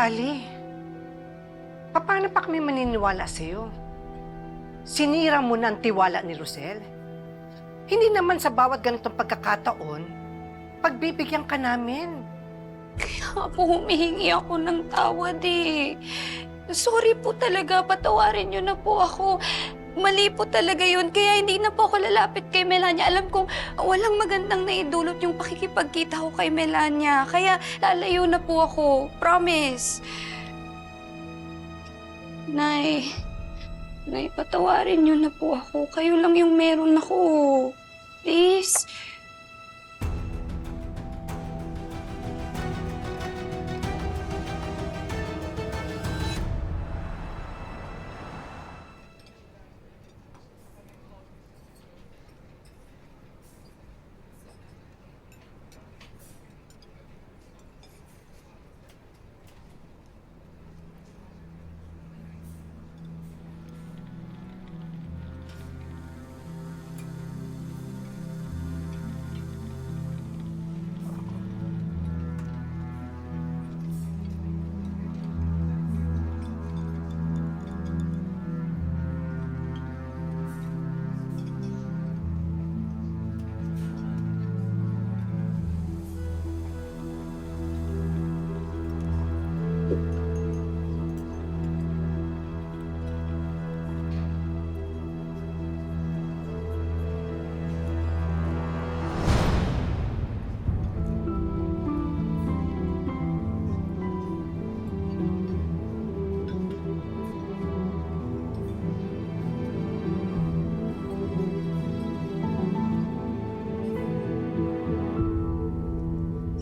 Tali, paano pa kami maniniwala sa'yo? Sinira mo na ang tiwala ni Rosel. Hindi naman sa bawat ganitong pagkakataon, pagbibigyan ka namin. Kaya po humihingi ako ng tawad eh. Sorry po talaga, patawarin niyo na po ako. Mali po talaga yun, kaya hindi na po ako lalapit kay Melania. Alam kong walang magandang naidulot yung pakikipagkita ko kay Melania. Kaya lalayo na po ako, promise. Nay, patawarin niyo na po ako. Kayo lang yung meron ako. Please.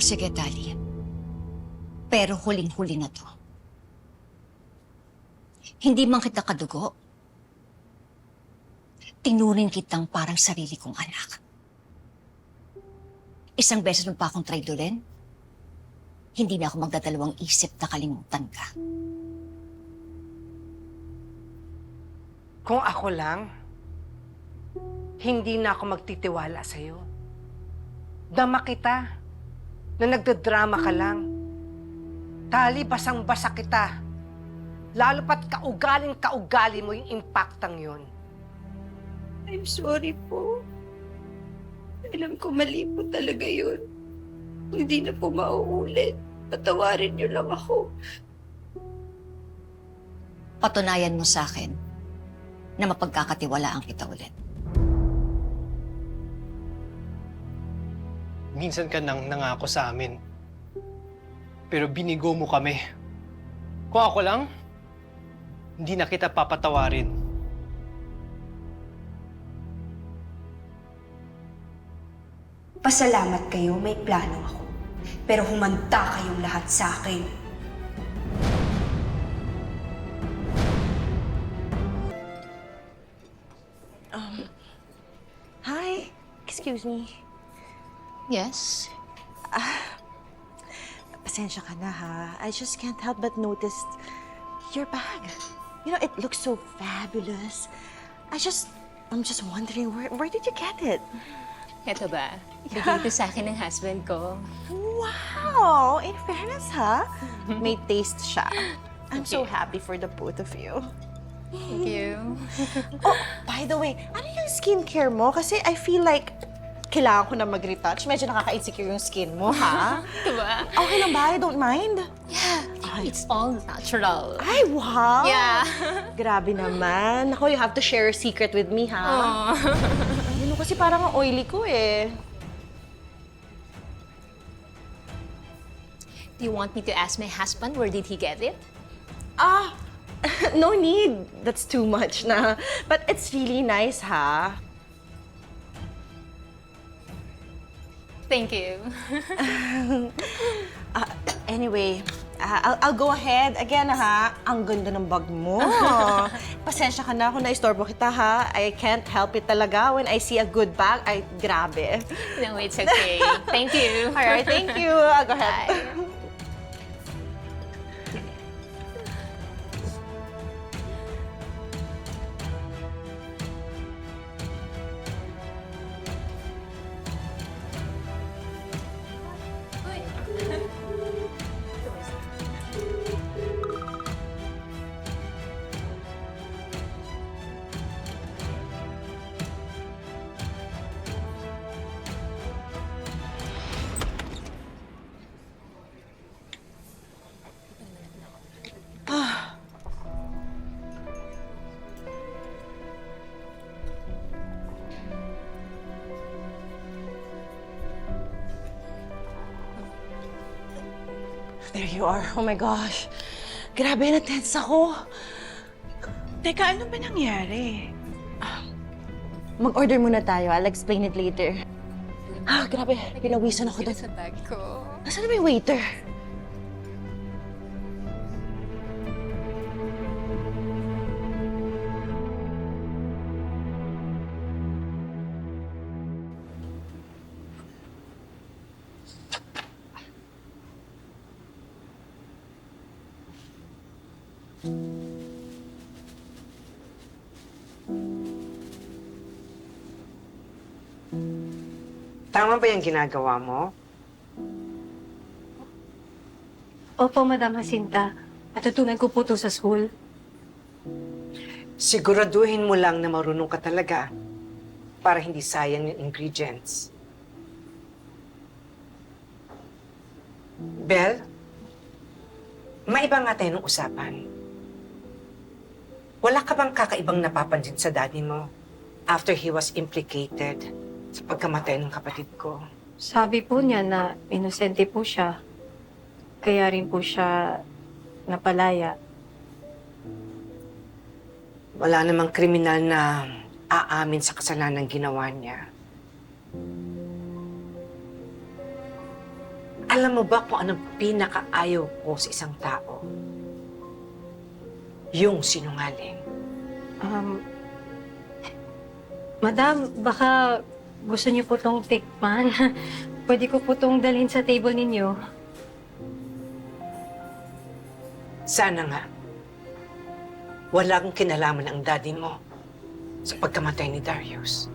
Sige, Tali. Pero huling-huli na to. Hindi man kita kadugo. Tinuring kitang parang sarili kong anak. Isang beses mo pa akong traidolin, hindi na ako magdadalawang isip na kalimutan ka. Kung ako lang, hindi na ako magtitiwala sa'yo. Dama kita na nagdadrama ka lang. Tali, basang-basa kita. Lalo pat kaugaling-kaugali mo yung impactang yun. I'm sorry po. Alam ko mali po talaga yun. Hindi na po mauulit. Patawarin niyo lang ako. Patunayan mo sa akin na mapagkakatiwalaan kita ulit. Minsan ka nang nangako sa amin. Pero binigo mo kami. Kung ako lang, hindi na kita papatawarin. Pasalamat kayo, may plano ako. Pero humanda kayong lahat sa akin. Hi, excuse me. Yes? Pasensya ka na ha. I just can't help but notice your bag. You know, it looks so fabulous. I'm just wondering, where did you get it? Ito ba? Bigay ito sa akin ng husband ko. Wow! In fairness ha, may taste siya. I'm so happy for the both of you. Thank you. Oh, by the way, ano yung skincare mo? Kasi I feel like kailangan ko na mag-retouch. Medyo nakaka-insecure yung skin mo, ha? Diba? Okay lang ba? I don't mind. Yeah, it's all natural. Ay, wow! Yeah. Grabe naman. Ako, you have to share a secret with me, ha? Oh. Ano, kasi parang ang oily ko, eh. Do you want me to ask my husband where did he get it? Ah, no need. That's too much na. But it's really nice, ha? Thank you. Anyway, I'll go ahead. Again, ha? Ang ganda ng bag mo. Pasensya ka na kung na-istorbo kita, ha? I can't help it talaga. When I see a good bag, ay, grabe. No, it's okay. Thank you. All right, thank you. I'll go ahead. Bye. There you are. Oh my gosh. Grabe, na-tense ako. Teka, ano ba nangyari? Mag-order muna tayo. I'll explain it later. Grabe. Pinawisan ako doon. Sa bag ko. Nasaan na ba yung waiter? Tama ba yung ginagawa mo? Opo, Madam Jacinta. Natutunan ko po to sa school. Siguraduhin mo lang na marunong ka talaga para hindi sayang yung ingredients. Belle, maiba nga tayo ng usapan. Wala ka bang kakaibang napapansin sa daddy mo after he was implicated sa pagkamatay ng kapatid ko? Sabi po niya na inosente po siya. Kaya rin po siya napalaya. Wala namang kriminal na aamin sa kasalanan ginawa niya. Alam mo ba kung anong pinakaayaw ko sa isang tao? Yung sinungaling. Madam, baka gusto niyo po tong tikman. Pwede ko po tong dalhin sa table ninyo. Sana nga. Walang kinalaman ang daddy mo sa pagkamatay ni Darius.